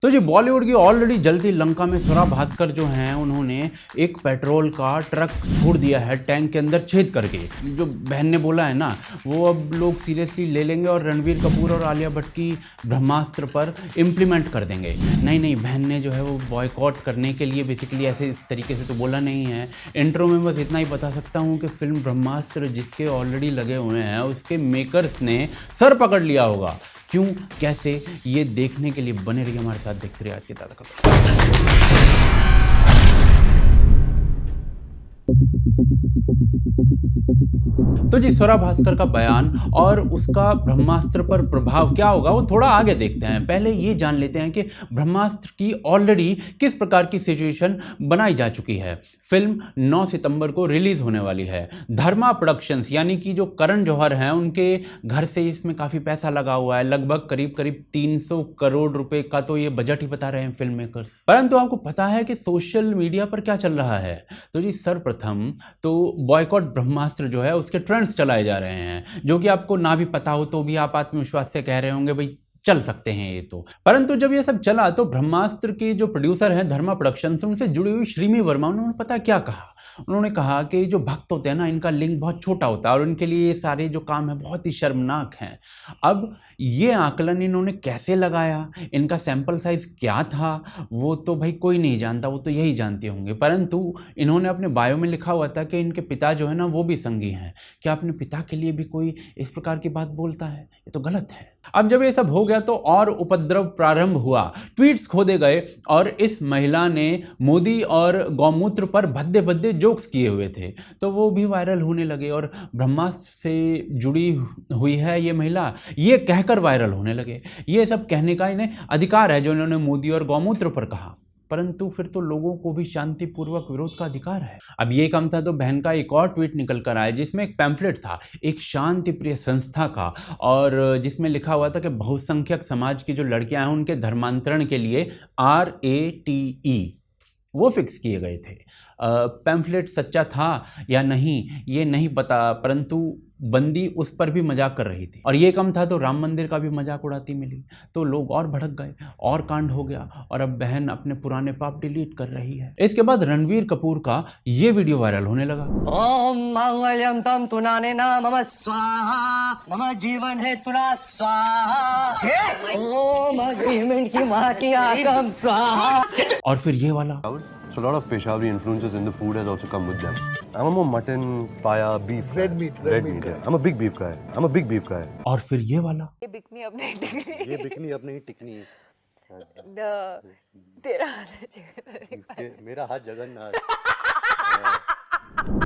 तो जी बॉलीवुड की ऑलरेडी जलती लंका में स्वरा भास्कर जो हैं उन्होंने एक पेट्रोल का ट्रक छोड़ दिया है टैंक के अंदर छेद करके। जो बहन ने बोला है ना वो अब लोग सीरियसली ले लेंगे और रणवीर कपूर और आलिया भट्ट की ब्रह्मास्त्र पर इम्प्लीमेंट कर देंगे। नहीं बहन ने जो है वो बॉयकॉट करने के लिए बेसिकली ऐसे इस तरीके से तो बोला नहीं है। इंट्रो में बस इतना ही बता सकता हूँ कि फिल्म ब्रह्मास्त्र जिसके ऑलरेडी लगे हुए हैं उसके मेकर्स ने सर पकड़ लिया होगा। क्यों कैसे ये देखने के लिए बने रहिए हमारे साथ, देखते रहिए आज की ताज़ा खबर। तो जी स्वरा भास्कर का बयान और उसका ब्रह्मास्त्र पर प्रभाव क्या होगा वो थोड़ा आगे देखते हैं। पहले ये जान लेते हैं कि ब्रह्मास्त्र की ऑलरेडी किस प्रकार की सिचुएशन बनाई जा चुकी है। फिल्म 9 सितंबर को रिलीज होने वाली है। धर्मा प्रोडक्शंस यानी कि जो करण जौहर हैं उनके घर से इसमें काफ़ी पैसा लगा हुआ है, लगभग करीब 300 करोड़ रुपए का तो ये बजट ही बता रहे हैं फिल्म मेकर्स। परंतु आपको पता है कि सोशल मीडिया पर क्या चल रहा है? तो जी सर्वप्रथम तो बॉयकॉट ब्रह्मास्त्र जो है उसके ट्रेंड्स चलाए जा रहे हैं, जो कि आपको ना भी पता हो तो भी आप आत्मविश्वास से कह रहे होंगे भाई चल सकते हैं ये तो। परंतु जब ये सब चला तो ब्रह्मास्त्र के जो प्रोड्यूसर हैं धर्मा प्रोडक्शंस, उनसे जुड़ी हुई श्रीमी वर्मा, उन्होंने पता क्या कहा? उन्होंने कहा कि जो भक्त होते हैं ना इनका लिंग बहुत छोटा होता है और उनके लिए ये सारे जो काम है बहुत ही शर्मनाक हैं। अब ये आकलन इन्होंने कैसे लगाया, इनका सैंपल साइज क्या था, वो तो भाई कोई नहीं जानता, वो तो यही जानते होंगे। परंतु इन्होंने अपने बायो में लिखा हुआ था कि इनके पिता जो है ना वो भी संगी हैं। क्या अपने पिता के लिए भी कोई इस प्रकार की बात बोलता है? ये तो गलत है। अब जब ये सब हो गया तो और उपद्रव प्रारंभ हुआ, ट्वीट्स खोदे गए और इस महिला ने मोदी और गौमूत्र पर भद्दे भद्दे जोक्स किए हुए थे तो वो भी वायरल होने लगे और ब्रह्मास्त्र से जुड़ी हुई है ये महिला ये कहकर वायरल होने लगे। ये सब कहने का इन्हें अधिकार है जो इन्होंने मोदी और गौमूत्र पर कहा, परंतु फिर तो लोगों को भी शांतिपूर्वक विरोध का अधिकार है। अब ये कम था तो बहन का एक और ट्वीट निकल कर आया जिसमें एक पैम्फलेट था एक शांति प्रिय संस्था का और जिसमें लिखा हुआ था कि बहुसंख्यक समाज की जो लड़कियां हैं उनके धर्मांतरण के लिए RATE वो फिक्स किए गए थे। पैम्फलेट सच्चा था या नहीं ये नहीं पता, परंतु बंदी उस पर भी मजाक कर रही थी और ये कम था तो राम मंदिर का भी मजाक उड़ाती मिली तो लोग और भड़क गए और कांड हो गया और अब बहन अपने पुराने पाप डिलीट कर रही है। इसके बाद रणवीर कपूर का ये वीडियो वायरल होने लगा। ओम मंगलम तम तुनानेना मम स्वाहा मम जीवन है तुना स्वाहा ओम अग्रीमेंट की माटी आकम स्वाहा। और फिर ये वाला So a lot of Peshawari influences in the food has also come with them. I'm a more mutton, paya, beef. Red meat. Yeah. I'm a big beef guy. और फिर ये वाला ये बिकनी अपनी टिकनी ये बिकनी अपनी टिकनी तेरा मेरा हाथ जगन्नाथ।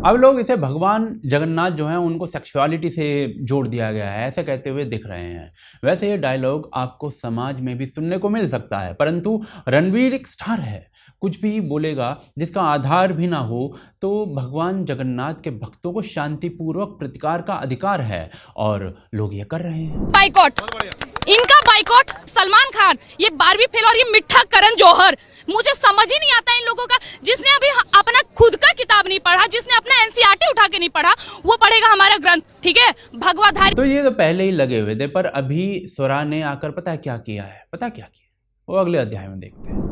अब लोग इसे भगवान जगन्नाथ जो हैं उनको सेक्सुअलिटी से जोड़ दिया गया है ऐसे कहते हुए दिख रहे हैं। वैसे ये डायलॉग आपको समाज में भी सुनने को मिल सकता है, परंतु रणवीर एक स्टार है, कुछ भी बोलेगा जिसका आधार भी ना हो तो भगवान जगन्नाथ के भक्तों को शांतिपूर्वक प्रतिकार का अधिकार है और लोग ये कर रहे हैं। बाइकॉट, इनका बाइकॉट सलमान खान, ये बारहवीं फेल और ये मिठा करण जौहर, मुझे समझ ही नहीं आता इन लोगों का। जिसने अभी अपना खुद का किताब नहीं पढ़ा, जिसने अपना NCERT उठा के नहीं पढ़ा, वो पढ़ेगा हमारा ग्रंथ, ठीक है भगवाधारी। तो ये तो पहले ही लगे हुए थे, पर अभी स्वरा ने आकर पता है क्या किया है? पता क्या किया वो अगले अध्याय में देखते हैं।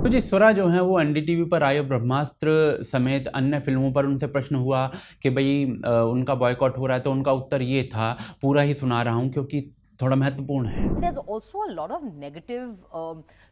तो जी स्वरा जो है वो NDTV पर आए ब्रह्मास्त्र समेत अन्य फिल्मों पर उनसे प्रश्न हुआ कि भाई उनका बॉयकॉट हो रहा है तो उनका उत्तर ये था, पूरा ही सुना रहा हूँ क्योंकि थोड़ा महत्वपूर्ण है। There's also a lot of negative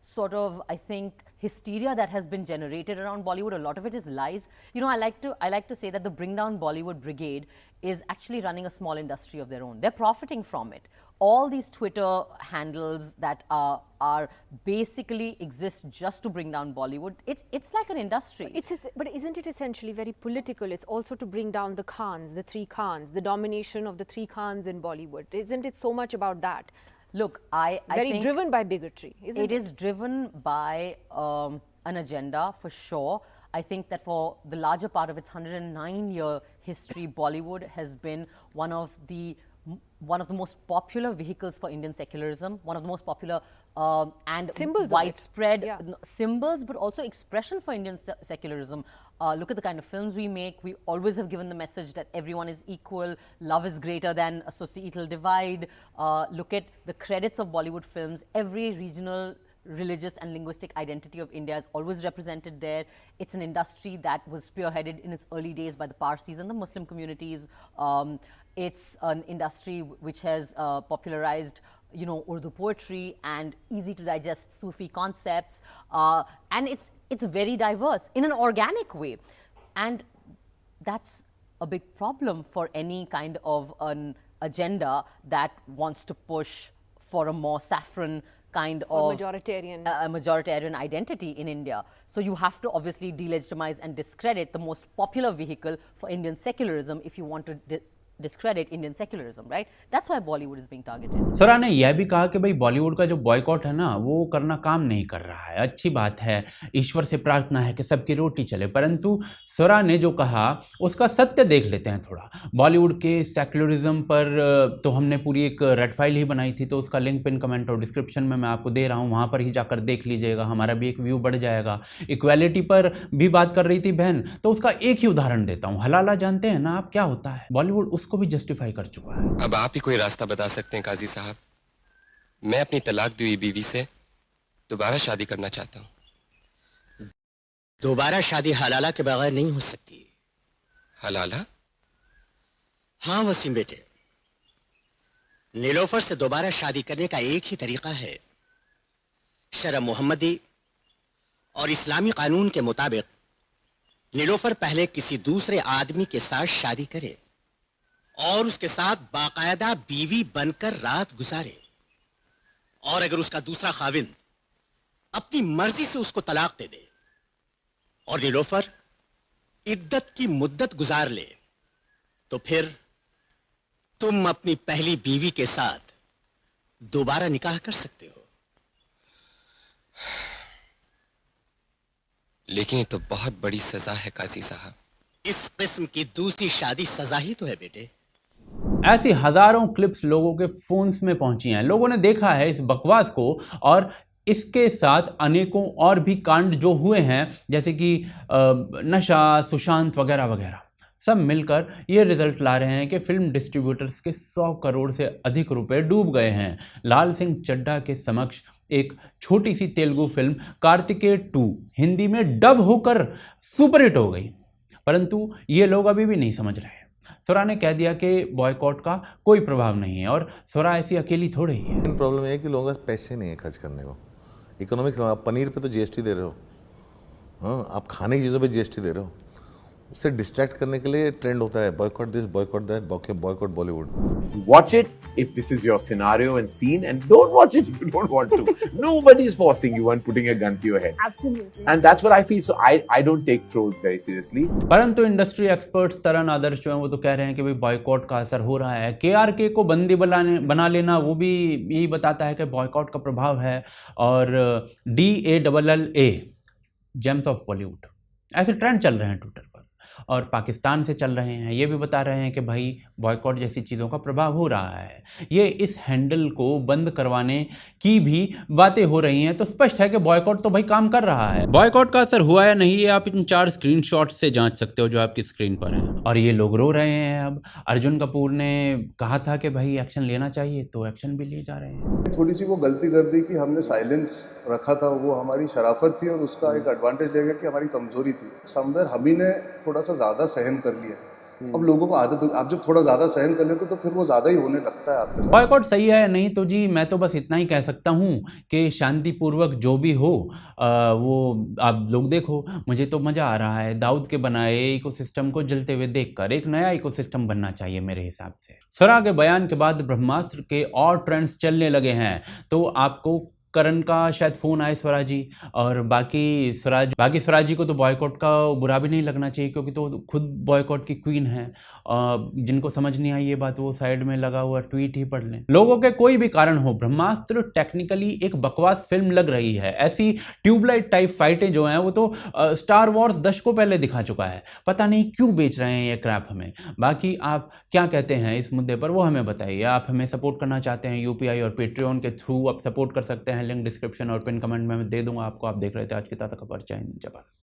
sort of, I think, hysteria that has been generated around Bollywood. A lot of it is lies. You know, I like to say that the Bring Down Bollywood Brigade is actually running a small industry of their own. They're profiting from it. All these Twitter handles that are basically exist just to bring down Bollywood. It's like an industry. but isn't it essentially very political? It's also to bring down the Khans, the three Khans, the domination of the three Khans in Bollywood. Isn't it so much about that? Look, I very think driven by bigotry, isn't it? It is driven by an agenda for sure. I think that for the larger part of its 109-year history, Bollywood has been one of the one of the most popular vehicles for Indian secularism, one of the most popular and Symbols of it. widespread Yeah. symbols, but also expression for Indian secularism. Look at the kind of films we make. We always have given the message that everyone is equal, love is greater than a societal divide. Look at the credits of Bollywood films. Every regional, religious and linguistic identity of India is always represented there. It's an industry that was spearheaded in its early days by the Parsis and the Muslim communities. It's an industry which has popularized, you know, Urdu poetry and easy to digest Sufi concepts, and it's very diverse in an organic way, and that's a big problem for any kind of an agenda that wants to push for a more saffron kind Or of majoritarian. a majoritarian identity in India. So you have to obviously delegitimize and discredit the most popular vehicle for Indian secularism if you want to discredit Indian secularism, right? That's why Bollywood is being targeted. स्वरा ने यह भी कहा कि भाई बॉलीवुड का जो boycott है ना वो करना काम नहीं कर रहा है। अच्छी बात है, ईश्वर से प्रार्थना है कि सबकी रोटी चले, परंतु स्वरा ने जो कहा उसका सत्य देख लेते हैं थोड़ा। बॉलीवुड के सेक्युलरिज्म पर तो हमने पूरी एक रेड फाइल ही बनाई थी, तो उसका लिंक पिन कमेंट और डिस्क्रिप्शन में मैं आपको दे रहा हूँ, वहाँ पर ही जाकर देख लीजिएगा, हमारा भी एक व्यू बढ़ जाएगा। इक्वालिटी पर भी बात कर रही थी बहन, तो उसका एक ही उदाहरण देता हूँ। हलाला जानते हैं ना आप क्या होता है? बॉलीवुड उसको भी जस्टिफाई कर चुका है। अब आप ही कोई रास्ता बता सकते हैं काजी साहब। मैं अपनी तलाक दी हुई बीवी से दोबारा शादी करना चाहता हूँ। दोबारा शादी हलाला के बगैर नहीं हो सकती। हलाला? हाँ वसीम बेटे, नीलोफर से दोबारा शादी करने का एक ही तरीका है। शरअ मोहम्मदी और इस्लामी कानून के मुताबिक नीलोफर पहले किसी दूसरे आदमी के साथ शादी करे और उसके साथ बाकायदा बीवी बनकर रात गुजारे, और अगर उसका दूसरा खाविंद अपनी मर्जी से उसको तलाक दे दे और नीलोफर इद्दत की मुद्दत गुजार ले, तो फिर तुम अपनी पहली बीवी के साथ दोबारा निकाह कर सकते हो। लेकिन ये तो बहुत बड़ी सजा है काजी साहब। इस किस्म की दूसरी शादी सजा ही तो है बेटे। ऐसी हजारों क्लिप्स लोगों के फोन्स में पहुंची हैं। लोगों ने देखा है इस बकवास को, और इसके साथ अनेकों और भी कांड जो हुए हैं, जैसे कि नशा, सुशांत वगैरह वगैरह, सब मिलकर ये रिजल्ट ला रहे हैं कि फिल्म डिस्ट्रीब्यूटर्स के 100 करोड़ से अधिक रुपए डूब गए हैं। लाल सिंह चड्ढा के समक्ष एक छोटी सी तेलुगु फिल्म कार्तिकेय 2 हिंदी में डब होकर सुपरहिट हो गई, परंतु ये लोग अभी भी नहीं समझ रहे। स्वरा ने कह दिया कि बॉयकॉट का कोई प्रभाव नहीं है, और स्वरा ऐसी अकेली थोड़े ही है। प्रॉब्लम है कि लोगों के पास पैसे नहीं है खर्च करने को। इकोनॉमिक्स, आप पनीर पे तो जीएसटी दे रहे हो, हाँ, आप खाने की चीज़ों पे जीएसटी दे रहे हो, उससे डिस्ट्रैक्ट करने के लिए ट्रेंड होता है boycott this, boycott that, boycott Bollywood. Watch it if this is your scenario and scene, and don't watch it if you don't want to. Nobody is forcing you and putting a gun to your head. Absolutely. And that's what I feel. So I don't take trolls very seriously. परंतु industry experts तरन आदर्श जो हैं वो तो कह रहे हैं कि भाई बॉयकॉट का असर हो रहा है। केआरके को बंदी बना लेना वो भी यही बताता है कि बॉयकॉट का प्रभाव है। और DALLA जेम्स ऑफ बॉलीवुड, ऐसे ट्रेंड चल रहे हैं ट्विटर पर, और पाकिस्तान से चल रहे हैं। ये भी बता रहे हैं कि भाई बॉयकॉट जैसी चीज़ों का प्रभाव हो रहा है। ये इस हैंडल को बंद करवाने की भी बातें हो रही हैं, तो स्पष्ट है कि बॉयकॉट तो भाई काम कर रहा है। बॉयकॉट का असर हुआ या नहीं, ये आप इन 4 स्क्रीनशॉट से जांच सकते हो जो आपकी स्क्रीन पर है। और ये लोग रो रहे हैं। अब अर्जुन कपूर ने कहा था कि भाई एक्शन लेना चाहिए, तो एक्शन भी लिए जा रहे हैं। थोड़ी सी वो गलती कर दी कि हमने साइलेंस रखा था, वो हमारी शराफत थी और उसका एक एडवांटेज ले गया कि हमारी कमजोरी थी। समवेयर हम ही ने थोड़ा सा ज़्यादा सहन कर लिया। अब लोगों को आदत हो, आप जब थोड़ा ज़्यादा सहन कर लेते हो तो फिर वो ज़्यादा ही होने लगता है आपके साथ। बॉयकॉट सही है या नहीं, तो जी मैं तो बस इतना ही कह सकता हूँ कि शांतिपूर्वक जो भी हो वो आप लोग देखो। मुझे तो मज़ा आ रहा है दाऊद के बनाए इकोसिस्टम को जलते हुए देखकर। एक नया इकोसिस्टम बनना चाहिए मेरे हिसाब से। स्वरा के बयान के बाद ब्रह्मास्त्र के और ट्रेंड्स चलने लगे हैं, तो आपको करण का शायद फ़ोन आए स्वराज जी, और बाकी स्वराज जी को तो बॉयकॉट का बुरा भी नहीं लगना चाहिए, क्योंकि तो खुद बॉयकॉट की क्वीन है। जिनको समझ नहीं आई ये बात, वो साइड में लगा हुआ ट्वीट ही पढ़ लें। लोगों के कोई भी कारण हो, ब्रह्मास्त्र टेक्निकली एक बकवास फिल्म लग रही है। ऐसी ट्यूबलाइट टाइप फाइटें जो हैं वो तो स्टार वॉर्स दशकों पहले दिखा चुका है। पता नहीं क्यों बेच रहे हैं ये क्रैप हमें। बाकी आप क्या कहते हैं इस मुद्दे पर, वो हमें बताइए। आप हमें सपोर्ट करना चाहते हैं यूपीआई और पेट्रियन के थ्रू, आप सपोर्ट कर सकते हैं। लिंक डिस्क्रिप्शन और पिन कमेंट में मैं दे दूंगा आपको। आप देख रहे थे आज की ताज़ा खबर। जय हिंद, जय भारत।